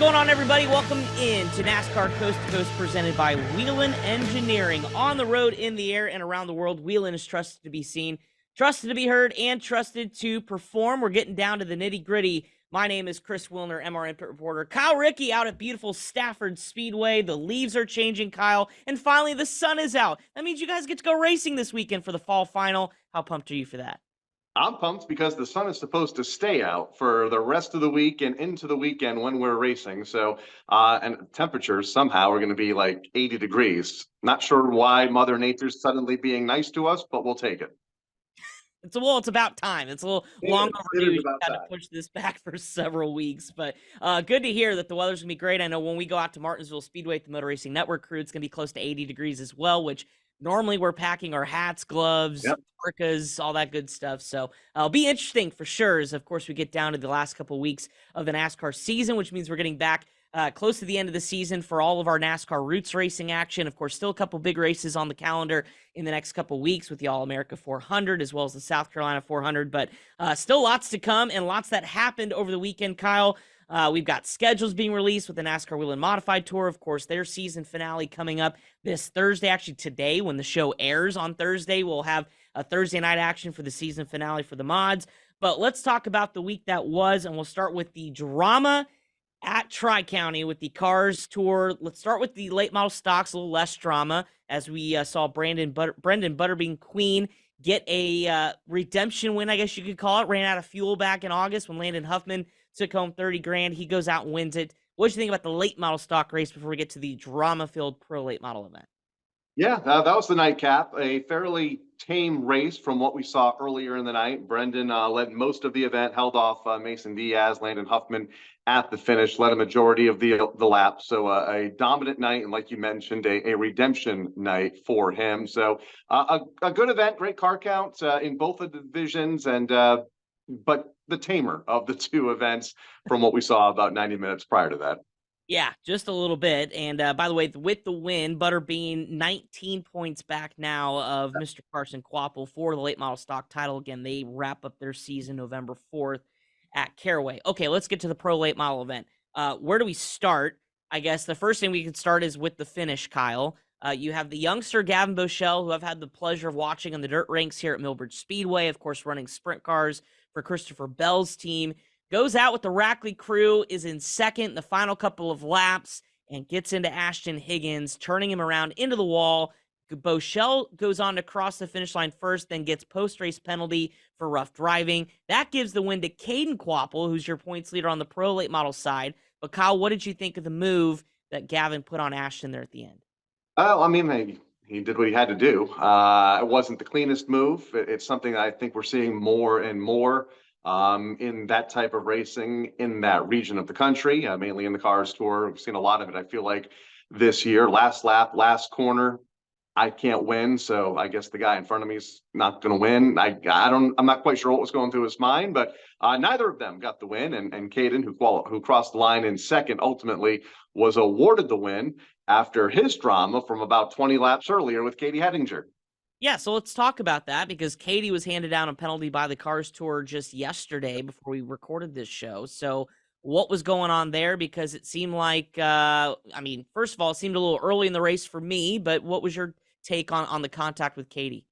going on, everybody? Welcome in to NASCAR Coast to Coast, presented by Whelen Engineering. On the road, in the air, and around the world, Whelen is trusted to be seen, trusted to be heard, and trusted to perform. We're getting down to the nitty-gritty. My name is Chris Wilner, MRN Pit Reporter. Kyle Rickey out at beautiful Stafford Speedway. The leaves are changing, Kyle, and finally the sun is out. That means you guys get to go racing this weekend for the fall final. How pumped are you for that? I'm pumped because the sun is supposed to stay out for the rest of the week and into the weekend when we're racing. So, and temperatures somehow are going to be like 80 degrees. Not sure why Mother Nature's suddenly being nice to us, but we'll take it. It's about time. It's a little long overdue. You had to push this back for several weeks, but good to hear that the weather's gonna be great. I know when we go out to Martinsville Speedway at the Motor Racing Network crew, it's gonna be close to 80 degrees as well, which normally we're packing our hats, gloves, parkas, all that good stuff. So it'll be interesting for sure, as of course we get down to the last couple of weeks of the NASCAR season, which means we're getting back close to the end of the season for all of our NASCAR Roots racing action. Of course, still a couple big races on the calendar in the next couple weeks with the All-America 400 as well as the South Carolina 400, but still lots to come and lots that happened over the weekend, Kyle. We've got schedules being released with the NASCAR Whelen Modified Tour. Of course, their season finale coming up this Thursday. Actually, today, when the show airs on Thursday, we'll have a Thursday night action for the season finale for the mods. But let's talk about the week that was, and we'll start with the drama at Tri-County with the Cars Tour. Let's start with the late model stocks, a little less drama, as we saw Brendan Butterbean Queen get a redemption win, I guess you could call it. Ran out of fuel back in August when Landon Huffman took home 30 grand. He goes out and wins it. What did you think about the late model stock race before we get to the drama-filled pro late model event? Yeah, that was the nightcap. A fairly tame race from what we saw earlier in the night. Brendan led most of the event, held off Mason Diaz, Landon Huffman at the finish, led a majority of the lap. So a dominant night, and like you mentioned, a redemption night for him. So a good event, great car count in both of the divisions, and but the tamer of the two events from what we saw about 90 minutes prior to that. Yeah, just a little bit. And by the way, with the win, Butterbean 19 points back now of Mr. Carson Quapple for the late model stock title. Again, they wrap up their season November 4th at Caraway. Okay, let's get to the pro late model event. Where do we start? I guess the first thing we can start is with the finish, Kyle. You have the youngster Gavin Bochelle, who I've had the pleasure of watching on the dirt ranks here at Millbridge Speedway, of course, running sprint cars for Christopher Bell's team. Goes out with the Rackley crew, is in second the final couple of laps, and gets into Ashton Higgins, turning him around into the wall. Bochelle goes on to cross the finish line first, then gets post-race penalty for rough driving. That gives the win to Kaden Quapple, who's your points leader on the pro late model side. But Kyle, what did you think of the move that Gavin put on Ashton there at the end? I mean, he did what he had to do. It wasn't the cleanest move. It's something I think we're seeing more and more in that type of racing in that region of the country, mainly in the Cars Tour. We've seen a lot of it, I feel like, this year. Last lap, last corner, I can't win, so I guess the guy in front of me is not going to win. I'm not quite sure what was going through his mind, but neither of them got the win. And Kaden, who crossed the line in second, ultimately was awarded the win after his drama from about 20 laps earlier with Katie Hettinger. Yeah, so let's talk about that, because Katie was handed down a penalty by the Cars Tour just yesterday before we recorded this show. So what was going on there? Because it seemed like, first of all, it seemed a little early in the race for me, but what was your take on the contact with Katie?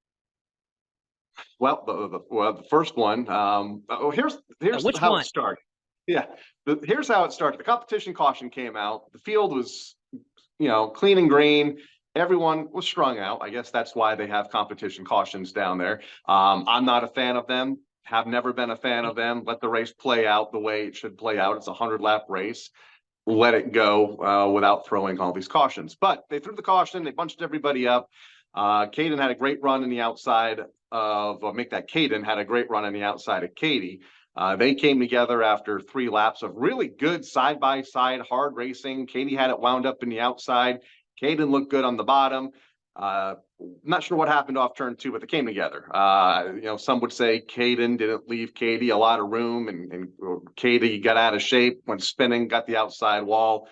Well, the first one, here's how it started. Yeah, here's how it started. The competition caution came out. The field was, clean and green. Everyone was strung out. I guess that's why they have competition cautions down there. I'm not a fan of them. Have never been a fan of them. Let the race play out the way it should play out. It's a 100-lap race. Let it go without throwing all these cautions. But they threw the caution. They bunched everybody up. Kaden had a great run in the outside of, Kaden had a great run on the outside of Katie. They came together after 3 laps of really good side-by-side hard racing. Katie had it wound up in the outside. Kaden looked good on the bottom. Not sure what happened off turn 2, but they came together. Some would say Kaden didn't leave Katie a lot of room, and Katie got out of shape, went spinning, got the outside wall.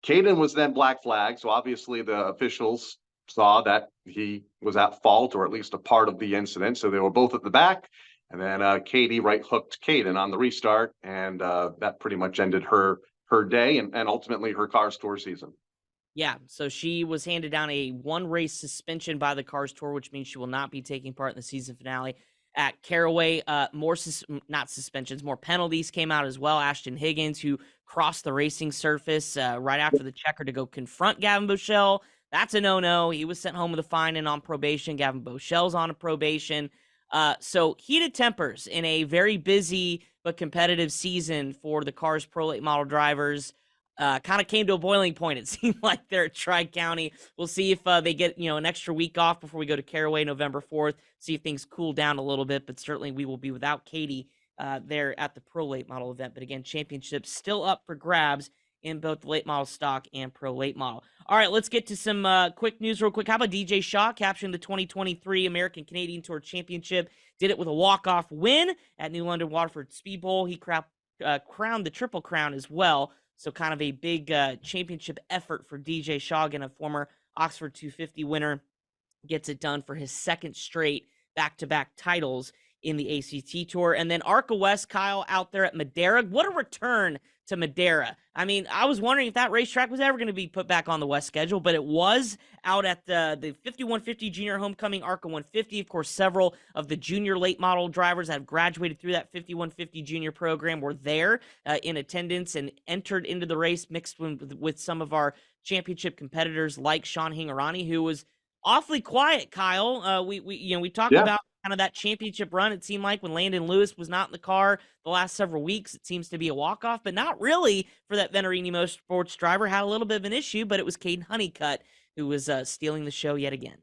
Kaden was then black flagged, so obviously the officials saw that he was at fault, or at least a part of the incident. So they were both at the back, and then Katie right hooked Kaden on the restart, and that pretty much ended her her day and ultimately her Cars Tour season. Yeah, so she was handed down a 1-race suspension by the Cars Tour, which means she will not be taking part in the season finale at Caraway. Not suspensions, more penalties came out as well. Ashton Higgins, who crossed the racing surface right after the checker to go confront Gavin Bochelle. That's a no-no. He was sent home with a fine and on probation. Gavin Bochelle's on a probation. So heated tempers in a very busy but competitive season for the Cars Pro Late Model drivers. Kind of came to a boiling point. It seemed like they're at Tri-County. We'll see if they get, an extra week off before we go to Caraway November 4th, see if things cool down a little bit, but certainly we will be without Katie there at the Pro Late Model event. But again, championships still up for grabs in both the late model stock and pro late model. All right, let's get to some quick news real quick. How about DJ Shaw capturing the 2023 American Canadian Tour Championship? Did it with a walk-off win at New London Waterford Speed Bowl. He crowned the Triple Crown as well. So kind of a big championship effort for DJ Shaw, again, a former Oxford 250 winner, gets it done for his second straight back-to-back titles in the ACT Tour. And then ARCA West, Kyle, out there at Madera. What a return to Madera. I mean, I was wondering if that racetrack was ever going to be put back on the West schedule, but it was out at the 5150 Junior Homecoming ARCA 150. Of course, several of the junior late model drivers that have graduated through that 5150 junior program were there in attendance and entered into the race, mixed with some of our championship competitors like Sean Hingarani, who was awfully quiet, Kyle. We talked about kind of that championship run. It seemed like when Landon Lewis was not in the car the last several weeks, it seems to be a walk-off, but not really for that Venturini Motorsports driver. Had a little bit of an issue, but it was Kaden Honeycutt who was stealing the show yet again.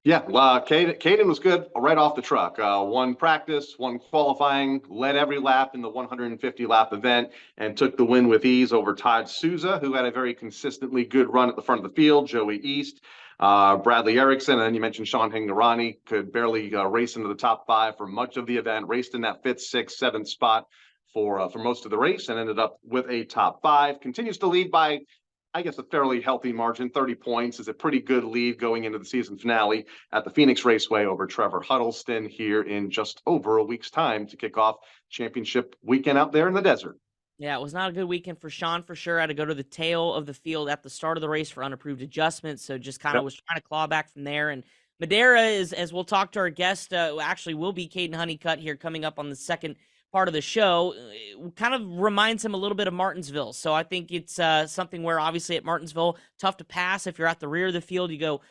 Yeah, Kaden was good right off the truck. Won practice, won qualifying, led every lap in the 150-lap event, and took the win with ease over Todd Souza, who had a very consistently good run at the front of the field, Joey East, Bradley Erickson, and then you mentioned Sean Hingarani, could barely race into the top 5 for much of the event, raced in that 5th, 6th, 7th spot for most of the race, and ended up with a top 5. Continues to lead by, I guess, a fairly healthy margin. 30 points is a pretty good lead going into the season finale at the Phoenix Raceway over Trevor Huddleston here in just over a week's time to kick off championship weekend out there in the desert. Yeah, it was not a good weekend for Sean for sure. I had to go to the tail of the field at the start of the race for unapproved adjustments, so just kind of was trying to claw back from there. And Madera is, as we'll talk to our guest, actually will be Kaden Honeycutt here coming up on the second part of the show. It kind of reminds him a little bit of Martinsville. So I think it's something where obviously at Martinsville, tough to pass. If you're at the rear of the field, you go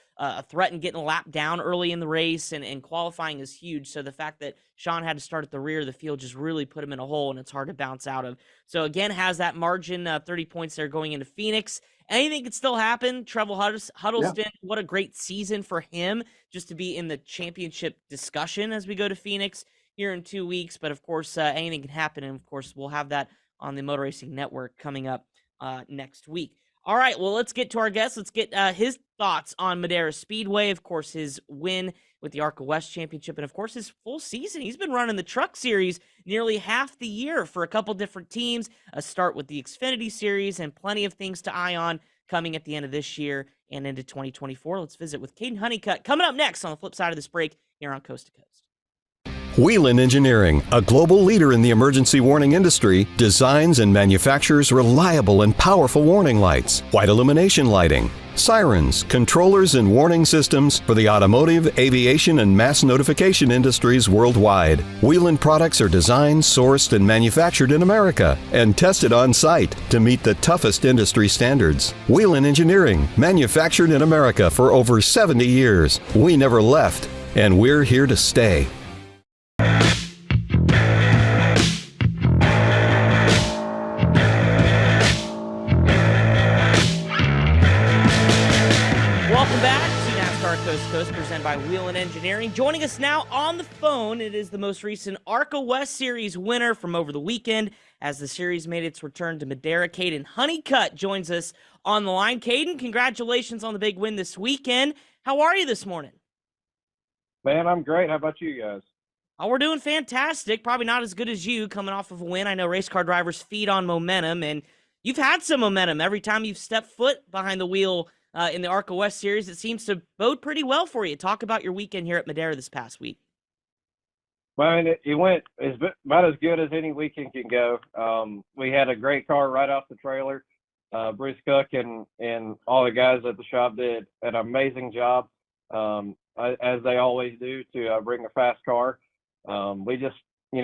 threaten getting a lap down early in the race, and qualifying is huge. So the fact that Sean had to start at the rear of the field just really put him in a hole, and it's hard to bounce out of. So again, has that margin, 30 points there going into Phoenix. Anything could still happen. Trevor Huddleston, what a great season for him just to be in the championship discussion as we go to Phoenix here in 2 weeks. But of course, anything can happen. And of course, we'll have that on the Motor Racing Network coming up next week. All right, well, let's get to our guest. Let's get his thoughts on Madera Speedway. Of course, his win with the ARCA West Championship, and of course, his full season. He's been running the Truck Series nearly half the year for a couple different teams, a start with the Xfinity Series, and plenty of things to eye on coming at the end of this year and into 2024. Let's visit with Kaden Honeycutt coming up next on the flip side of this break here on Coast to Coast. Whelen Engineering, a global leader in the emergency warning industry, designs and manufactures reliable and powerful warning lights, white illumination lighting, sirens, controllers, and warning systems for the automotive, aviation, and mass notification industries worldwide. Whelen products are designed, sourced, and manufactured in America and tested on site to meet the toughest industry standards. Whelen Engineering, manufactured in America for over 70 years. We never left, and we're here to stay. Coast, presented by Whelen Engineering. Joining us now on the phone, it is the most recent ARCA West Series winner from over the weekend as the series made its return to Madera. Kaden Honeycutt joins us on the line. Kaden, congratulations on the big win this weekend. How are you this morning? Man, I'm great. How about you guys? Oh, we're doing fantastic. Probably not as good as you coming off of a win. I know race car drivers feed on momentum, and you've had some momentum every time you've stepped foot behind the wheel in the ARCA West Series. It seems to bode pretty well for you. Talk about your weekend here at Madera this past week. Well, I mean, it went about as good as any weekend can go. We had a great car right off the trailer. Bruce Cook and all the guys at the shop did an amazing job, as they always do, to bring a fast car. We just, we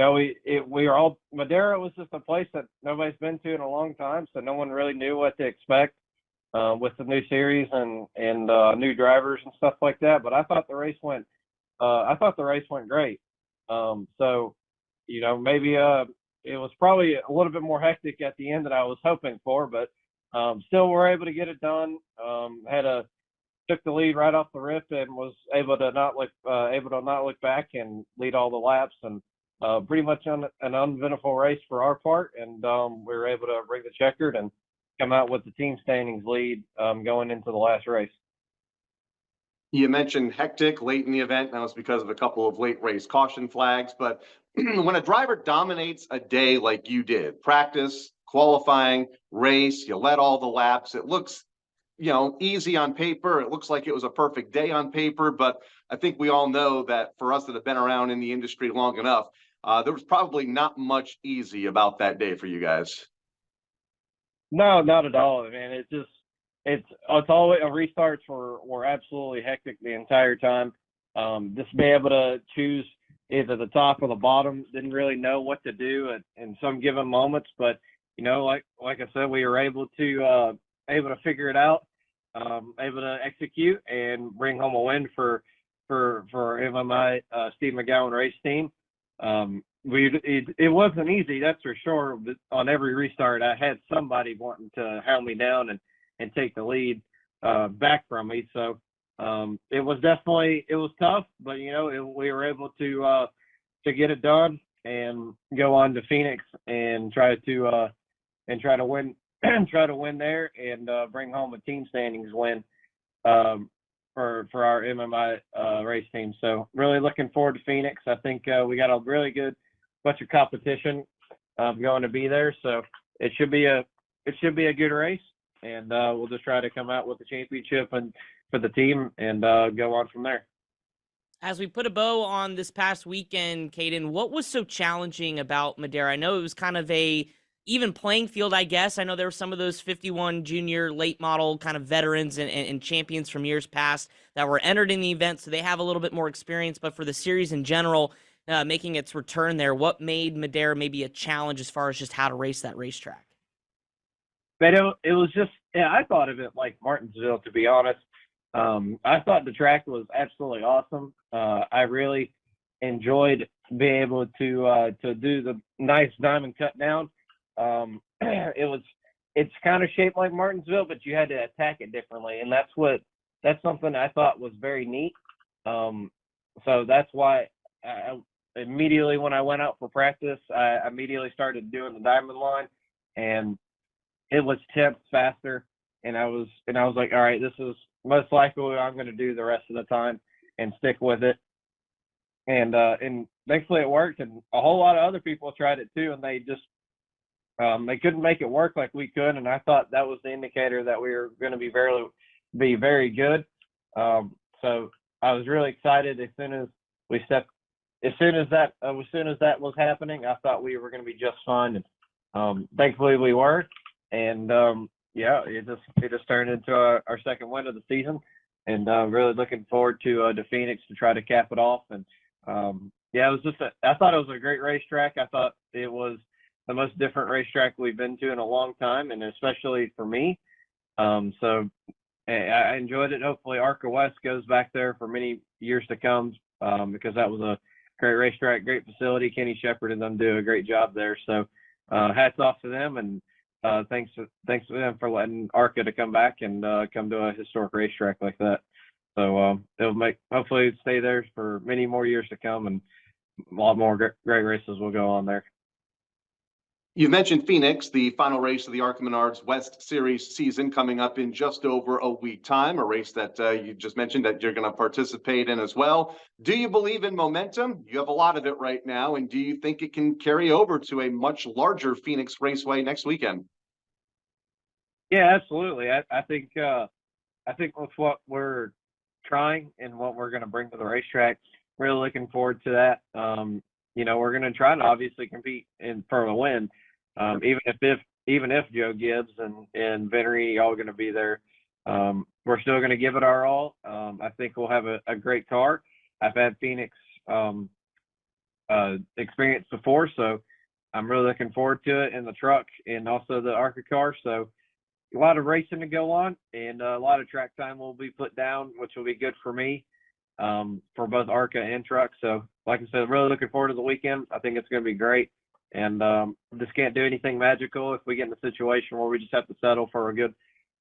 were all, Madera was just a place that nobody's been to in a long time, so no one really knew what to expect with the new series and new drivers and stuff like that. But I thought the race went great. So, maybe it was probably a little bit more hectic at the end than I was hoping for, but still we're able to get it done. Took the lead right off the rip and was able to not look back and lead all the laps, and pretty much an uneventful race for our part. And we were able to bring the checkered and come out with the team standings lead going into the last race. You mentioned hectic late in the event. That was because of a couple of late race caution flags. But when a driver dominates a day like you did, practice, qualifying, race, you led all the laps, it looks, easy on paper. It looks like it was a perfect day on paper. But I think we all know that for us that have been around in the industry long enough, there was probably not much easy about that day for you guys. No, not at all. I mean, it's always restarts were absolutely hectic the entire time. Just be able to choose either the top or the bottom, didn't really know what to do in some given moments, but like I said, we were able to figure it out, able to execute and bring home a win for MMI Steve McGowan race team. It wasn't easy, that's for sure. But on every restart, I had somebody wanting to hound me down and take the lead back from me. So it was tough, but we were able to get it done and go on to Phoenix and try to win there and bring home a team standings win for our MMI race team. So really looking forward to Phoenix. I think we got a really good bunch of competition going to be there, so it should be a good race. And we'll just try to come out with the championship and for the team and go on from there. As we put a bow on this past weekend, Kaden, what was so challenging about Madera? I know it was kind of a even playing field, I guess. I know there were some of those 51 junior late model kind of veterans and champions from years past that were entered in the event, so they have a little bit more experience. But for the series in general, making its return there, what made Madera maybe a challenge as far as just how to race that racetrack? But it was just, I thought of it like Martinsville, to be honest. I thought the track was absolutely awesome. I really enjoyed being able to do the nice diamond cut down. It's kind of shaped like Martinsville, but you had to attack it differently. And that's something I thought was very neat. So that's why I immediately when I went out for practice, I immediately started doing the diamond line, and it was tenths faster. And I was like, all right, this is most likely what I'm going to do the rest of the time and stick with it. And thankfully it worked. And a whole lot of other people tried it too, and they just they couldn't make it work like we could. And I thought that was the indicator that we were going to be very good. So I was really excited as soon as that was happening. I thought we were going to be just fine. And thankfully we were. And it just turned into our second win of the season, and really looking forward to Phoenix to try to cap it off. And it was just I thought it was a great racetrack. I thought it was the most different racetrack we've been to in a long time, and especially for me. So I enjoyed it. Hopefully ARCA West goes back there for many years to come, because that was a great racetrack, great facility. Kenny Shepard and them do a great job there. So hats off to them, and thanks to them for letting ARCA to come back and come to a historic racetrack like that. So hopefully stay there for many more years to come, and a lot more great races will go on there. You mentioned Phoenix, the final race of the ARCA Menards West Series season coming up in just over a week time, a race that you just mentioned that you're going to participate in as well. Do you believe in momentum? You have a lot of it right now, and do you think it can carry over to a much larger Phoenix Raceway next weekend? Yeah, absolutely. I think with what we're trying and what we're going to bring to the racetrack, really looking forward to that. we're going to try to obviously compete for a win. Even if Joe Gibbs and Venery all going to be there, we're still going to give it our all. I think we'll have a great car. I've had Phoenix experience before, so I'm really looking forward to it in the truck and also the ARCA car. So a lot of racing to go on, and a lot of track time will be put down, which will be good for me, for both ARCA and truck. So like I said, really looking forward to the weekend. I think it's going to be great. And just can't do anything magical if we get in a situation where we just have to settle for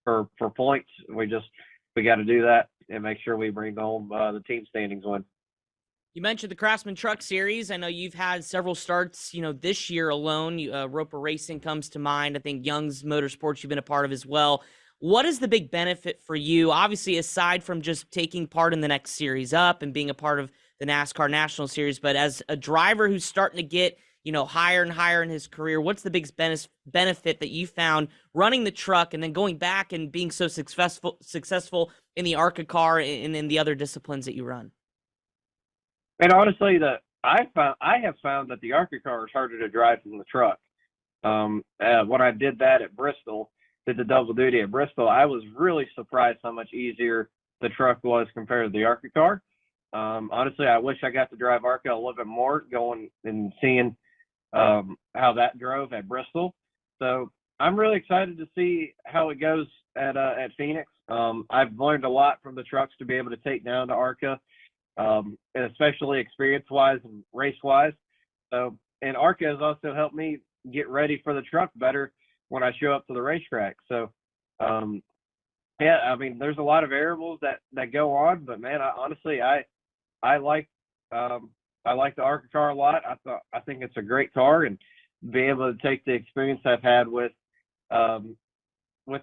for points. We got to do that and make sure we bring home the team standings win. You mentioned the Craftsman Truck Series. I know you've had several starts, this year alone. Roper Racing comes to mind. I think Young's Motorsports you've been a part of as well. What is the big benefit for you, obviously, aside from just taking part in the next series up and being a part of the NASCAR National Series, but as a driver who's starting to get higher and higher in his career, what's the biggest benefit that you found running the truck and then going back and being so successful in the ARCA car and in the other disciplines that you run? And honestly, I have found that the ARCA car is harder to drive than the truck. When I did that at Bristol, did the double duty at Bristol, I was really surprised how much easier the truck was compared to the ARCA car. Honestly, I wish I got to drive ARCA a little bit more, going and seeing how that drove at Bristol. So I'm really excited to see how it goes at Phoenix. I've learned a lot from the trucks to be able to take down to ARCA, and especially experience-wise and race-wise. So, and ARCA has also helped me get ready for the truck better when I show up to the racetrack. So, yeah, I mean, there's a lot of variables that go on, but man, I like the ARCA car a lot. I think it's a great car, and being able to take the experience I've had with the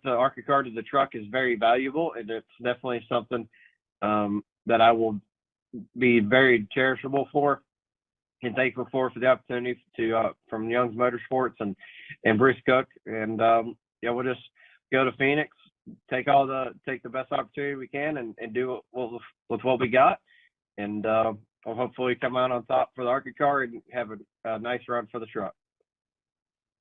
ARCA car to the truck is very valuable, and it's definitely something that I will be very cherishable for and thankful for the opportunity to from Young's Motorsports and Bruce Cook, and we'll just go to Phoenix, take the best opportunity we can, and do it with what we got, and we'll hopefully come out on top for the ARCA car and have a nice run for the truck.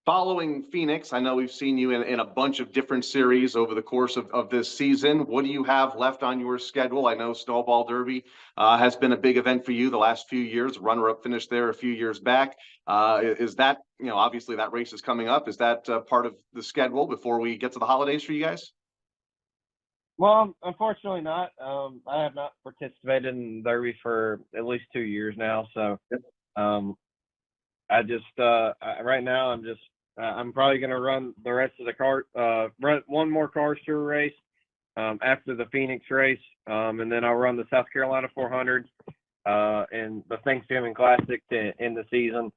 Following Phoenix, I know we've seen you in a bunch of different series over the course of this season. What do you have left on your schedule? I know Snowball Derby has been a big event for you the last few years. Runner-up finished there a few years back. Is that, obviously that race is coming up. Is that part of the schedule before we get to the holidays for you guys? Well, unfortunately not. I have not participated in Derby for at least 2 years now. So I just right now I'm probably going to run the rest of the run one more Cars Tour race after the Phoenix race, and then I'll run the South Carolina 400 and the Thanksgiving Classic to end the season,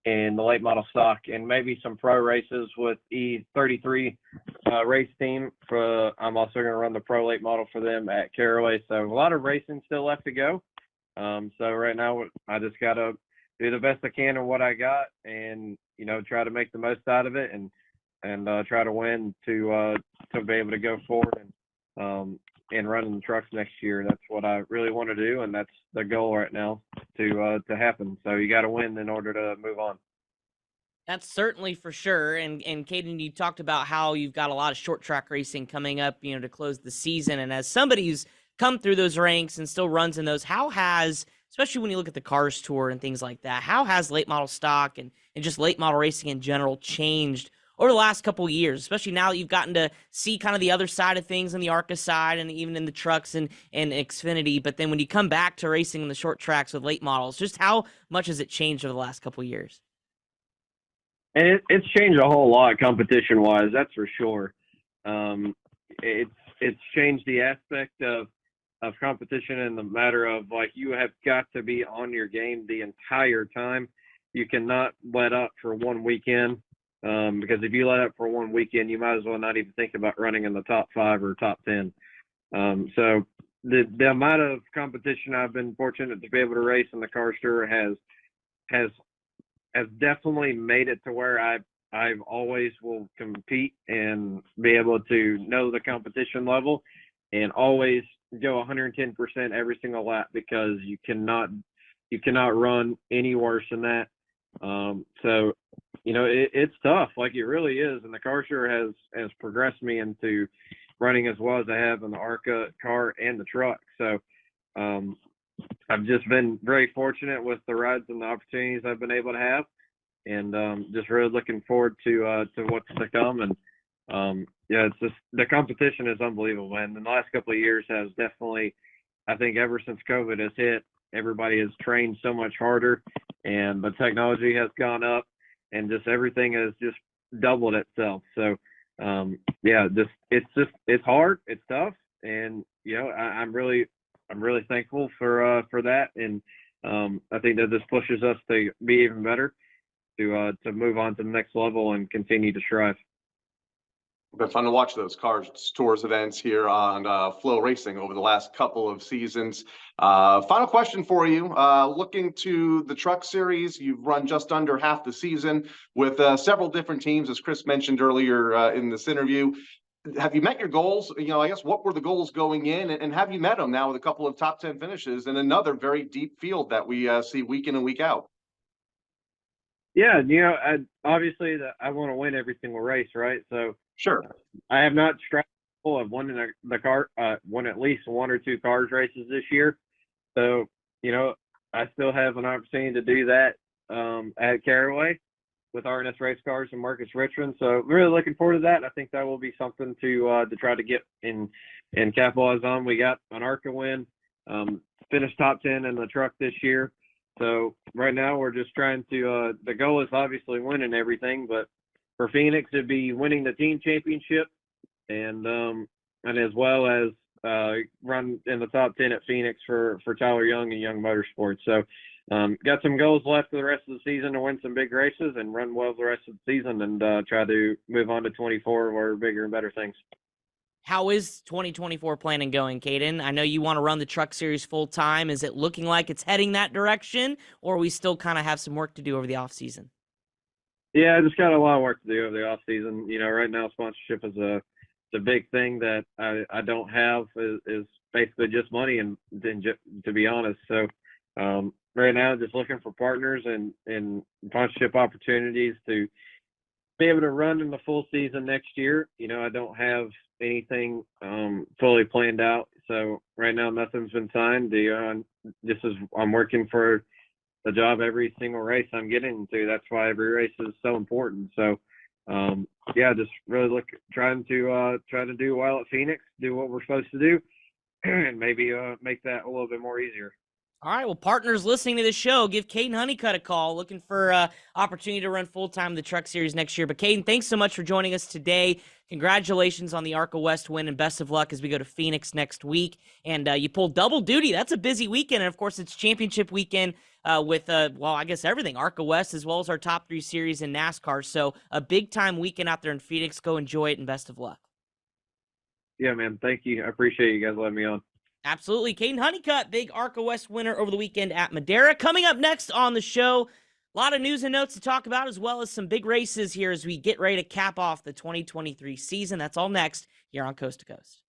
and the late model stock, and maybe some pro races with E33 race team. I'm also going to run the pro late model for them at Caraway. So a lot of racing still left to go. So right now I just got to do the best I can in what I got, and try to make the most out of it, and try to win to be able to go forward and run in the trucks next year. That's what I really want to do, and that's the goal right now to happen. So you got to win in order to move on. That's certainly for sure. And Kaden, you talked about how you've got a lot of short track racing coming up, to close the season. And as somebody who's come through those ranks and still runs in those, how has, especially when you look at the Cars Tour and things like that, how has late model stock and just late model racing in general changed over the last couple of years, especially now that you've gotten to see kind of the other side of things on the ARCA side and even in the trucks and Xfinity? But then when you come back to racing in the short tracks with late models, just how much has it changed over the last couple of years? And it's changed a whole lot competition-wise, that's for sure. It's changed the aspect of competition in the matter of, like, you have got to be on your game the entire time. You cannot let up for one weekend, because if you let up for one weekend, you might as well not even think about running in the top 5 or top 10. So the amount of competition I've been fortunate to be able to race in the Cars Tour has definitely made it to where I've always will compete and be able to know the competition level and always go 110% every single lap, because you cannot you cannot run any worse than that. So, it's tough, like it really is. And the car sure has progressed me into running as well as I have in the ARCA car and the truck. So, I've just been very fortunate with the rides and the opportunities I've been able to have, and just really looking forward to what's to come. And it's just the competition is unbelievable, and the last couple of years has definitely, I think, ever since COVID has hit, everybody has trained so much harder, and the technology has gone up, and just everything has just doubled itself. So it's hard, it's tough, and I'm really thankful for that, and I think that this pushes us to be even better, to move on to the next level and continue to strive. Been fun to watch those cars tours events here on Flow Racing over the last couple of seasons. Final question for you. Looking to the truck series, you've run just under half the season with several different teams, as Chris mentioned earlier in this interview. Have you met your goals? I guess what were the goals going in, and have you met them now with a couple of top 10 finishes and another very deep field that we see week in and week out? Yeah, obviously I want to win every single race, right? So sure, I have not strived. I've won in the car, won at least one or two cars races this year. So I still have an opportunity to do that at Caraway with RNS Race Cars and Marcus Richmond. So really looking forward to that. I think that will be something to try to get in and capitalize on. We got an ARCA win, finished top 10 in the truck this year. So right now we're just trying to, the goal is obviously winning everything, but for Phoenix it'd be winning the team championship and as well as run in the top 10 at Phoenix for Tyler Young and Young Motorsports. So got some goals left for the rest of the season to win some big races and run well the rest of the season, and try to move on to 24 where bigger and better things. How is 2024 planning going, Kaden? I know you want to run the truck series full time. Is it looking like it's heading that direction, or we still kind of have some work to do over the off season? Yeah, I just got a lot of work to do over the off season. Right now sponsorship is a big thing that I don't have, is basically just money, and to be honest. So right now just looking for partners and sponsorship opportunities to be able to run in the full season next year. I don't have anything fully planned out. So right now nothing's been signed. I'm working for the job every single race I'm getting into. That's why every race is so important. So just really trying to do well at Phoenix, do what we're supposed to do, and maybe make that a little bit more easier. All right, well, partners listening to the show, give Kaden Honeycutt a call, looking for opportunity to run full-time in the truck series next year. But Kaden, thanks so much for joining us today. Congratulations on the ARCA West win, and best of luck as we go to Phoenix next week. And you pulled double duty. That's a busy weekend. And, of course, it's championship weekend with, I guess everything, ARCA West, as well as our top 3 series in NASCAR. So a big-time weekend out there in Phoenix. Go enjoy it, and best of luck. Yeah, man. Thank you. I appreciate you guys letting me on. Absolutely. Kaden Honeycutt, big ARCA West winner over the weekend at Madera. Coming up next on the show, a lot of news and notes to talk about, as well as some big races here as we get ready to cap off the 2023 season. That's all next here on Coast to Coast.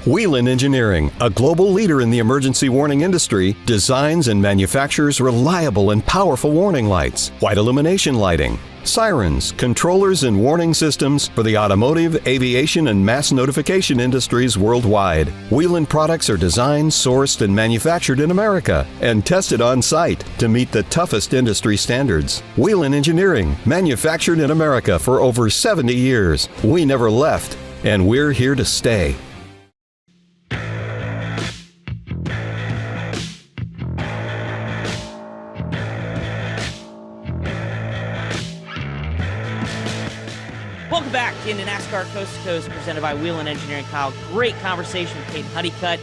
Whelen Engineering, a global leader in the emergency warning industry, designs and manufactures reliable and powerful warning lights, white illumination lighting, sirens, controllers, and warning systems for the automotive, aviation, and mass notification industries worldwide. Whelen products are designed, sourced, and manufactured in America and tested on site to meet the toughest industry standards. Whelen Engineering, manufactured in America for over 70 years. We never left, and we're here to stay. Welcome back into NASCAR Coast to Coast, presented by Whelen Engineering. Kyle, great conversation with Kaden Honeycutt.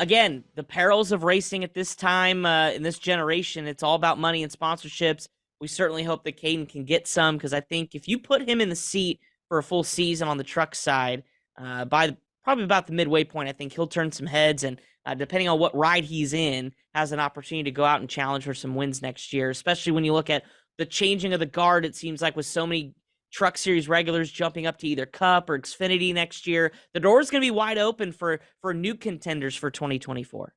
Again, the perils of racing at this time in this generation, it's all about money and sponsorships. We certainly hope that Kaden can get some, because I think if you put him in the seat for a full season on the truck side, by probably about the midway point, I think he'll turn some heads, and depending on what ride he's in, has an opportunity to go out and challenge for some wins next year, especially when you look at the changing of the guard. It seems like with so many Truck Series regulars jumping up to either Cup or Xfinity next year, the door is going to be wide open for new contenders for 2024.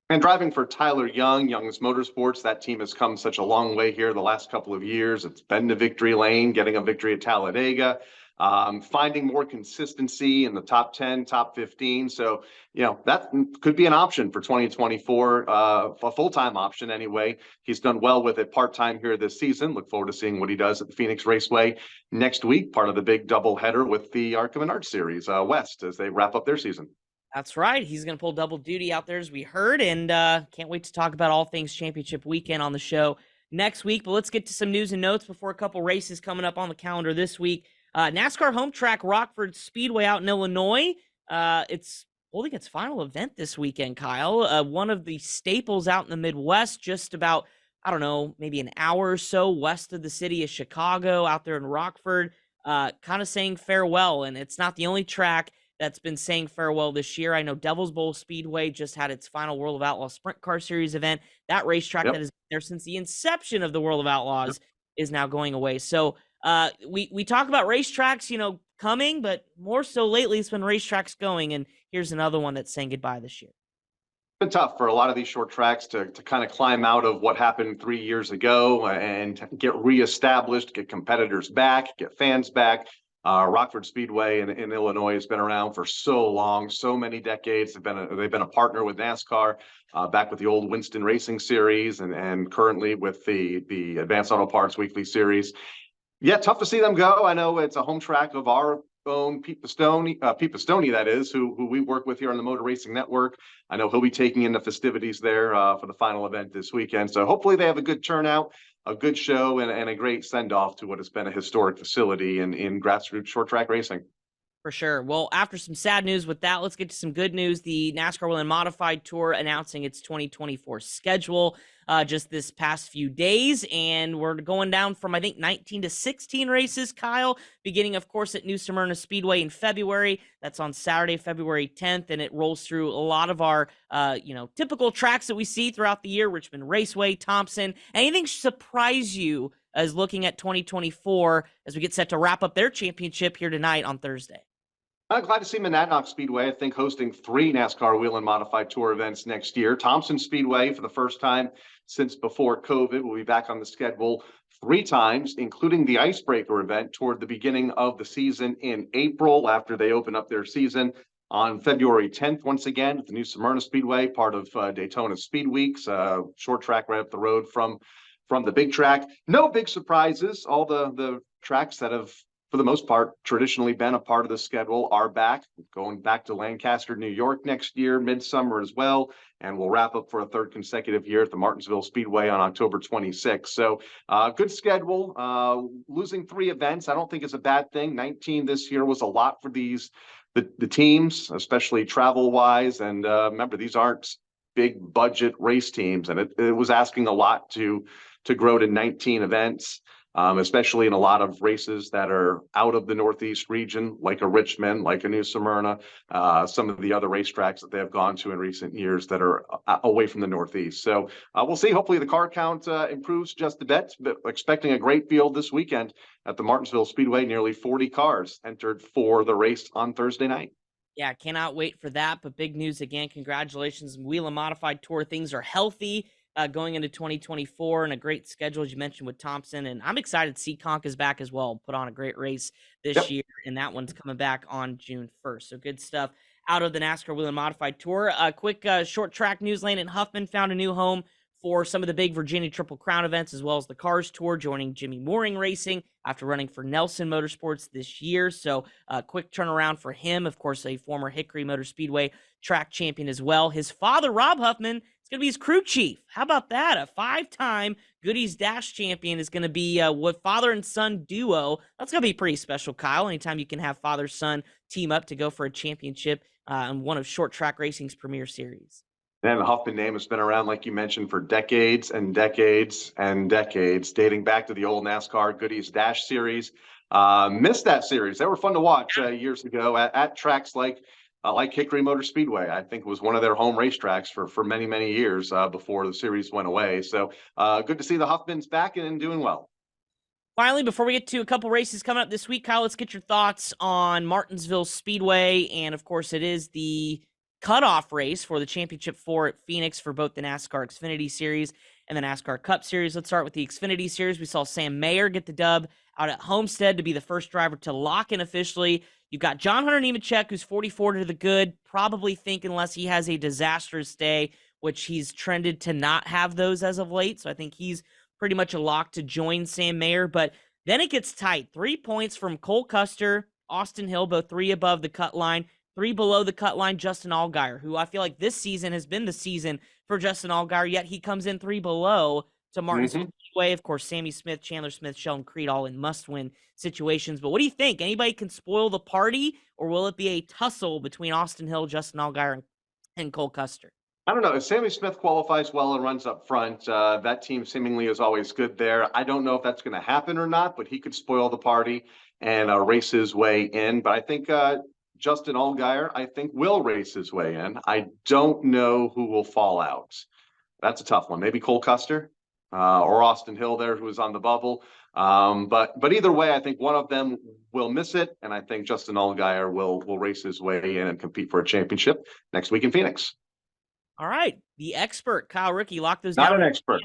And driving for Tyler Young's Motorsports, that team has come such a long way here the last couple of years. It's been to victory lane, getting a victory at Talladega, finding more consistency in the top 10, top 15. So, that could be an option for 2024, a full-time option anyway. He's done well with it part-time here this season. Look forward to seeing what he does at the Phoenix Raceway next week, part of the big doubleheader with the ARCA Series West as they wrap up their season. That's right. He's going to pull double duty out there, as we heard, and can't wait to talk about all things championship weekend on the show next week. But let's get to some news and notes before a couple races coming up on the calendar this week. NASCAR home track Rockford Speedway out in Illinois. It's holding its final event this weekend, Kyle. One of the staples out in the Midwest, just about, I don't know, maybe an hour or so west of the city of Chicago, out there in Rockford, kind of saying farewell. And it's not the only track that's been saying farewell this year. I know Devil's Bowl Speedway just had its final World of Outlaws Sprint Car Series event. That racetrack that has been there since the inception of the World of Outlaws is now going away. So we talk about racetracks, coming, but more so lately it's been racetracks going. And here's another one that's saying goodbye this year. It's been tough for a lot of these short tracks to kind of climb out of what happened 3 years ago and get reestablished, get competitors back, get fans back. Rockford Speedway in Illinois has been around for so long, so many decades. They've been a partner with NASCAR, back with the old Winston Racing Series and currently with the Advanced Auto Parts Weekly Series. Yeah, tough to see them go. I know it's a home track of our own Pete Pistone, that is, who we work with here on the Motor Racing Network. I know he'll be taking in the festivities there for the final event this weekend. So hopefully they have a good turnout, a good show, and a great send-off to what has been a historic facility in grassroots short track racing. For sure. Well, after some sad news with that, let's get to some good news. The NASCAR Whelen Modified Tour announcing its 2024 schedule just this past few days, and we're going down from, I think, 19 to 16 races, Kyle, beginning, of course, at New Smyrna Speedway in February. That's on Saturday, February 10th, and it rolls through a lot of our, typical tracks that we see throughout the year, Richmond Raceway, Thompson. Anything surprise you as looking at 2024 as we get set to wrap up their championship here tonight on Thursday? I'm glad to see Monadnock Speedway, I think, hosting 3 NASCAR Whelen Modified Tour events next year. Thompson Speedway, for the first time since before COVID, will be back on the schedule 3 times, including the Icebreaker event toward the beginning of the season in April after they open up their season on February 10th. Once again, at the New Smyrna Speedway, part of Daytona Speed Weeks, short track right up the road from the big track. No big surprises. All the tracks that have, for the most part, traditionally been a part of the schedule are back, going back to Lancaster, New York next year, midsummer as well. And we'll wrap up for a 3rd consecutive year at the Martinsville Speedway on October 26th. So good schedule. Losing 3 events, I don't think is a bad thing. 19 this year was a lot for the teams, especially travel wise. And remember, these aren't big budget race teams, and it was asking a lot to grow to 19 events. Especially in a lot of races that are out of the Northeast region, like a Richmond, like a New Smyrna, some of the other racetracks that they have gone to in recent years that are away from the Northeast. So we'll see. Hopefully the car count improves just a bit, but expecting a great field this weekend at the Martinsville Speedway. Nearly 40 cars entered for the race on Thursday night. Yeah, cannot wait for that. But big news again. Congratulations, Whelen Modified Tour. Things are healthy going into 2024 and a great schedule, as you mentioned, with Thompson. And I'm excited Seekonk is back as well. Put on a great race this year, and that one's coming back on June 1st. So good stuff out of the NASCAR Whelen Modified Tour. Quick short track news. Landon Huffman found a new home for some of the big Virginia Triple Crown events, as well as the Cars Tour, joining Jimmy Mooring Racing after running for Nelson Motorsports this year. So quick turnaround for him. Of course, a former Hickory Motor Speedway track champion as well. His father, Rob Huffman, is going to be his crew chief. How about that? A 5-time Goodies Dash champion is going to be with father and son duo. That's going to be pretty special, Kyle. Anytime you can have father-son team up to go for a championship in one of short track racing's premier series. And the Huffman name has been around, like you mentioned, for decades and decades and decades, dating back to the old NASCAR Goodies Dash series. Missed that series. They were fun to watch years ago at tracks like Hickory Motor Speedway. I think was one of their home racetracks for many, many years before the series went away. So good to see the Huffmans back and doing well. Finally, before we get to a couple races coming up this week, Kyle, let's get your thoughts on Martinsville Speedway. And, of course, it is the cutoff race for the Championship 4 at Phoenix for both the NASCAR Xfinity Series and the NASCAR Cup Series. Let's start with the Xfinity Series. We saw Sam Mayer get the dub out at Homestead to be the first driver to lock in officially. You've got John Hunter Nemechek, who's 44 to the good, probably think unless he has a disastrous day, which he's trended to not have those as of late. So I think he's pretty much a lock to join Sam Mayer. But then it gets tight. 3 points from Cole Custer, Austin Hill, both 3 above the cut line. 3 below the cut line, Justin Allgaier, who I feel like this season has been the season for Justin Allgaier, yet he comes in 3 below to Martinsville Speedway. Of course, Sammy Smith, Chandler Smith, Sheldon Creed, all in must-win situations. But what do you think? Anybody can spoil the party, or will it be a tussle between Austin Hill, Justin Allgaier, and Cole Custer? I don't know. If Sammy Smith qualifies well and runs up front, that team seemingly is always good there. I don't know if that's going to happen or not, but he could spoil the party and race his way in. But I think Justin Allgaier, I think, will race his way in. I don't know who will fall out. That's a tough one. Maybe Cole Custer or Austin Hill there, who was on the bubble. But either way, I think one of them will miss it, and I think Justin Allgaier will race his way in and compete for a championship next week in Phoenix. All right, the expert Kyle Rickey, lock those Not down. an expert.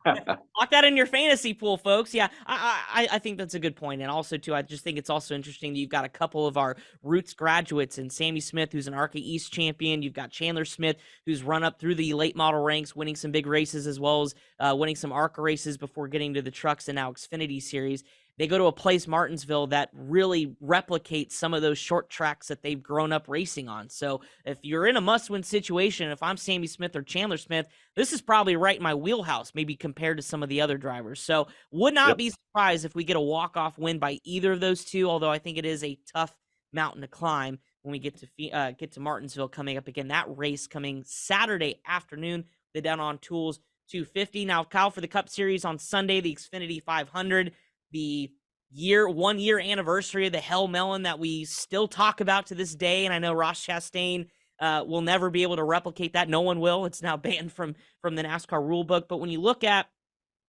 Lock that in your fantasy pool, folks. Yeah, I think that's a good point. And also, too, I just think it's also interesting that you've got a couple of our Roots graduates and Sammy Smith, who's an ARCA East champion. You've got Chandler Smith, who's run up through the late model ranks, winning some big races as well as winning some ARCA races before getting to the trucks and now Xfinity Series. They go to a place, Martinsville, that really replicates some of those short tracks that they've grown up racing on. So if you're in a must-win situation, if I'm Sammy Smith or Chandler Smith, this is probably right in my wheelhouse, maybe compared to some of the other drivers. So would not be surprised if we get a walk-off win by either of those two, although I think it is a tough mountain to climb when we get to Martinsville coming up again. That race coming Saturday afternoon, the Down on Tools 250. Now, Kyle, for the Cup Series on Sunday, the Xfinity 500, the 1 year anniversary of the Hell Melon that we still talk about to this day. And I know Ross Chastain will never be able to replicate that. No one will. It's now banned from the NASCAR rule book. But when you look at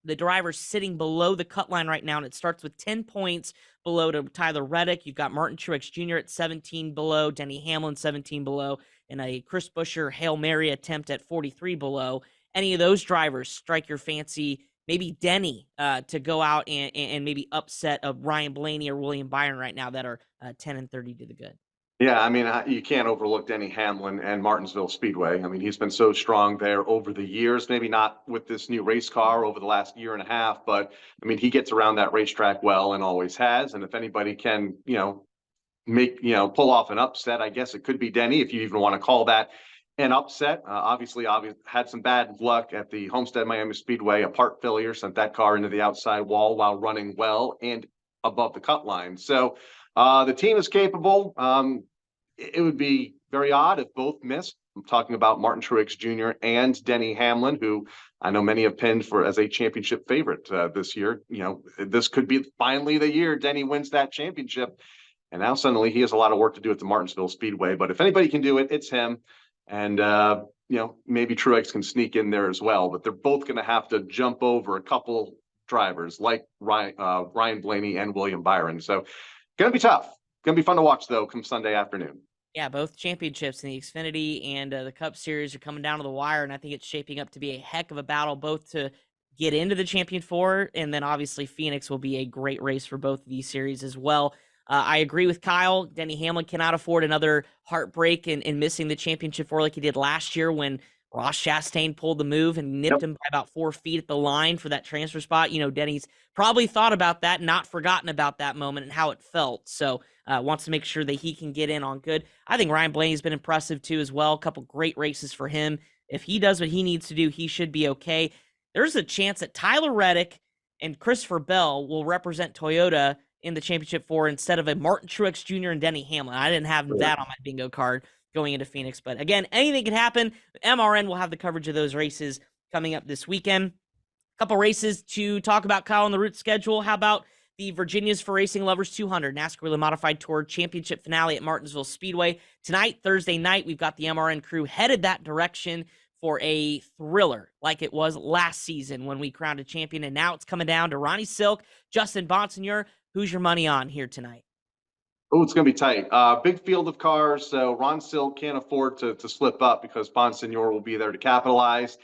the drivers sitting below the cut line right now, and it starts with 10 points below to Tyler Reddick. You've got Martin Truex Jr. at 17 below, Denny Hamlin 17 below, and a Chris Buescher Hail Mary attempt at 43 below. Any of those drivers strike your fancy? Maybe Denny to go out and maybe upset of Ryan Blaney or William Byron right now that are 10 and 30 to the good. Yeah, I mean, you can't overlook Denny Hamlin and Martinsville Speedway. I mean, he's been so strong there over the years, maybe not with this new race car over the last year and a half, but I mean, he gets around that racetrack well and always has. And if anybody can, pull off an upset, I guess it could be Denny, if you even want to call that an upset. Obviously had some bad luck at the Homestead Miami Speedway. A part failure sent that car into the outside wall while running well and above the cut line. So the team is capable. It would be very odd if both missed. I'm talking about Martin Truex Jr. and Denny Hamlin, who I know many have pinned as a championship favorite this year. This could be finally the year Denny wins that championship. And now suddenly he has a lot of work to do at the Martinsville Speedway. But if anybody can do it, it's him. And, maybe Truex can sneak in there as well. But they're both going to have to jump over a couple drivers like Ryan Blaney and William Byron. So going to be tough. Going to be fun to watch, though, come Sunday afternoon. Yeah, both championships in the Xfinity and the Cup Series are coming down to the wire, and I think it's shaping up to be a heck of a battle, both to get into the Champion Four, and then obviously Phoenix will be a great race for both of these series as well. I agree with Kyle. Denny Hamlin cannot afford another heartbreak in missing the Championship Four like he did last year when Ross Chastain pulled the move and nipped him by about 4 feet at the line for that transfer spot. Denny's probably thought about that, not forgotten about that moment and how it felt. So wants to make sure that he can get in on good. I think Ryan Blaney's been impressive too as well. A couple great races for him. If he does what he needs to do, he should be okay. There's a chance that Tyler Reddick and Christopher Bell will represent Toyota in the Championship Four instead of a Martin Truex Jr. and Denny Hamlin. I didn't have that on my bingo card going into Phoenix. But again, anything can happen. MRN will have the coverage of those races coming up this weekend. A couple races to talk about, Kyle, on the route schedule. How about the Virginia's for Racing Lovers 200 NASCAR Whelen Modified Tour Championship finale at Martinsville Speedway. Tonight, Thursday night, we've got the MRN crew headed that direction for a thriller like it was last season when we crowned a champion. And now it's coming down to Ronnie Silk, Justin Bonsignor. Who's your money on here tonight? Oh, it's going to be tight. Big field of cars, so Ron Silk can't afford to slip up because Bonsignor will be there to capitalize.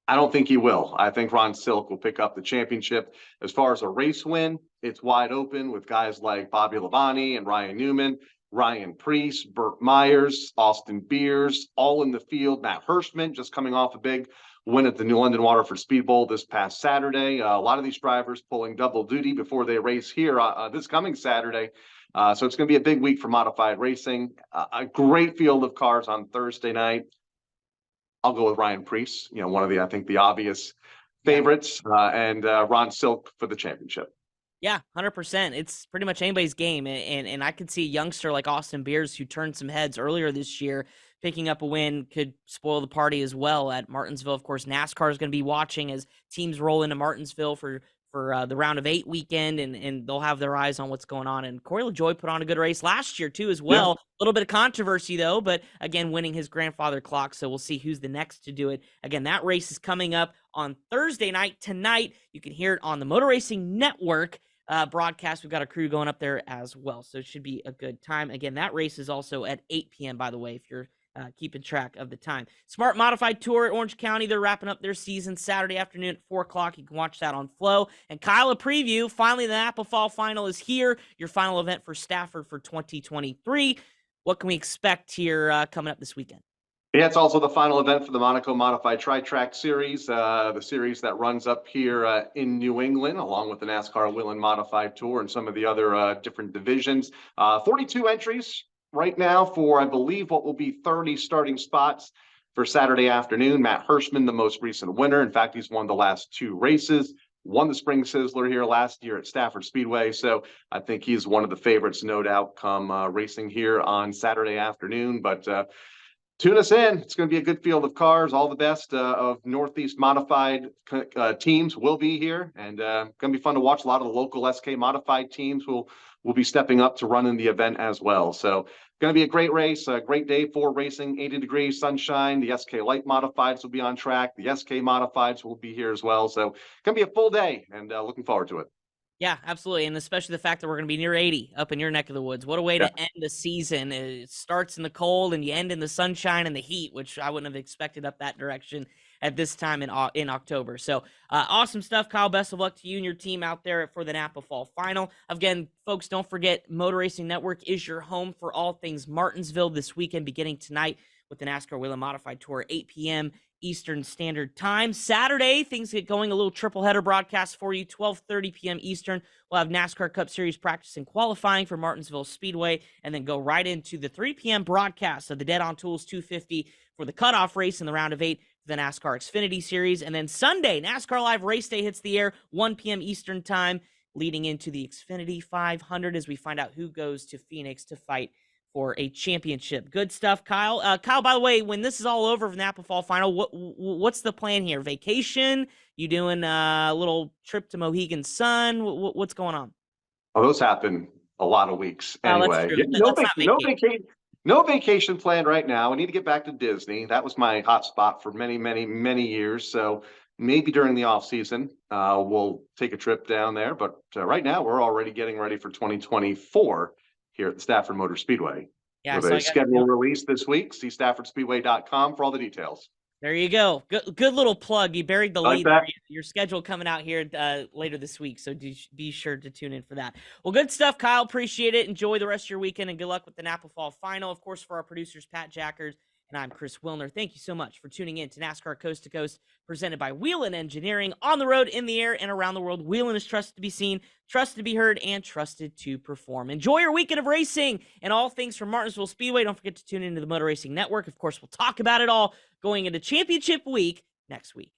I don't think he will. I think Ron Silk will pick up the championship. As far as a race win, it's wide open with guys like Bobby Labonte and Ryan Newman, Ryan Preece, Burt Myers, Austin Beers, all in the field. Matt Hirschman just coming off a big win at the New London Waterford Speed Bowl this past Saturday. A lot of these drivers pulling double duty before they race here this coming Saturday. So it's going to be a big week for modified racing. A great field of cars on Thursday night. I'll go with Ryan Preece, one of I think the obvious favorites, and Ron Silk for the championship. Yeah, 100%. It's pretty much anybody's game. And I could see a youngster like Austin Beers, who turned some heads earlier this year, picking up a win, could spoil the party as well at Martinsville. Of course, NASCAR is going to be watching as teams roll into Martinsville for the round of 8 weekend, and they'll have their eyes on what's going on. And Corey LaJoie put on a good race last year too as well. A little bit of controversy though, but again, winning his grandfather clock. So we'll see who's the next to do it. Again, that race is coming up on Thursday night tonight. You can hear it on the Motor Racing Network broadcast. We've got a crew going up there as well. So it should be a good time. Again, that race is also at 8 p.m. by the way, if you're keeping track of the time. Smart Modified Tour at Orange County, they're wrapping up their season Saturday afternoon at 4 o'clock. You can watch that on Flow. And Kyle, a preview. Finally, the Napa Fall Final is here. Your final event for Stafford for 2023. What can we expect here coming up this weekend? Yeah, it's also the final event for the Monaco Modified Tri-Track Series, the series that runs up here in New England, along with the NASCAR Whelen Modified Tour and some of the other different divisions. 42 entries right now for, I believe, what will be 30 starting spots for Saturday afternoon. Matt Hirschman, the most recent winner. In fact, he's won the last 2 races, won the Spring Sizzler here last year at Stafford Speedway. So I think he's one of the favorites, no doubt, come racing here on Saturday afternoon. But tune us in. It's going to be a good field of cars. All the best of Northeast Modified teams will be here, and going to be fun to watch. A lot of the local SK Modified teams will be stepping up to run in the event as well. So going to be a great race, a great day for racing. 80 degrees, sunshine. The SK Light Modifieds will be on track. The SK Modifieds will be here as well. So going to be a full day, and looking forward to it. Yeah, absolutely. And especially the fact that we're going to be near 80 up in your neck of the woods. What a way to end the season. It starts in the cold and you end in the sunshine and the heat, which I wouldn't have expected up that direction at this time in October. So awesome stuff, Kyle. Best of luck to you and your team out there for the Napa Fall Final. Again, folks, don't forget Motor Racing Network is your home for all things Martinsville this weekend, beginning tonight with the NASCAR Whelen Modified Tour, 8 p.m. Eastern Standard Time. Saturday, things get going, a little triple header broadcast for you, 12:30 p.m. Eastern. We'll have NASCAR Cup Series practice and qualifying for Martinsville Speedway, and then go right into the 3 p.m. broadcast of the Dead on Tools 250 for the cutoff race in the round of 8 for the NASCAR Xfinity Series. And then Sunday, NASCAR Live Race Day hits the air, 1 p.m. Eastern Time, leading into the Xfinity 500 as we find out who goes to Phoenix to fight for a championship. Good stuff, Kyle. Kyle, by the way, when this is all over for the Napa Fall Final, what's the plan here? Vacation? You doing a little trip to Mohegan Sun? What's going on? Oh, those happen a lot of weeks anyway. No vacation planned right now. I need to get back to Disney. That was my hot spot for many, many, many years. So maybe during the off season, we'll take a trip down there. But right now, we're already getting ready for 2024. Here at the Stafford Motor Speedway. Yeah, with a schedule release this week. See StaffordSpeedway.com for all the details. There you go. Good little plug. You buried the lead. Your schedule coming out here later this week, so be sure to tune in for that. Well, good stuff, Kyle. Appreciate it. Enjoy the rest of your weekend, and good luck with the Napa Fall Final. Of course, for our producers, Pat Jackers, and I'm Chris Wilner. Thank you so much for tuning in to NASCAR Coast to Coast, presented by Whelen Engineering. On the road, in the air, and around the world, Whelen is trusted to be seen, trusted to be heard, and trusted to perform. Enjoy your weekend of racing and all things from Martinsville Speedway. Don't forget to tune into the Motor Racing Network. Of course, we'll talk about it all going into championship week next week.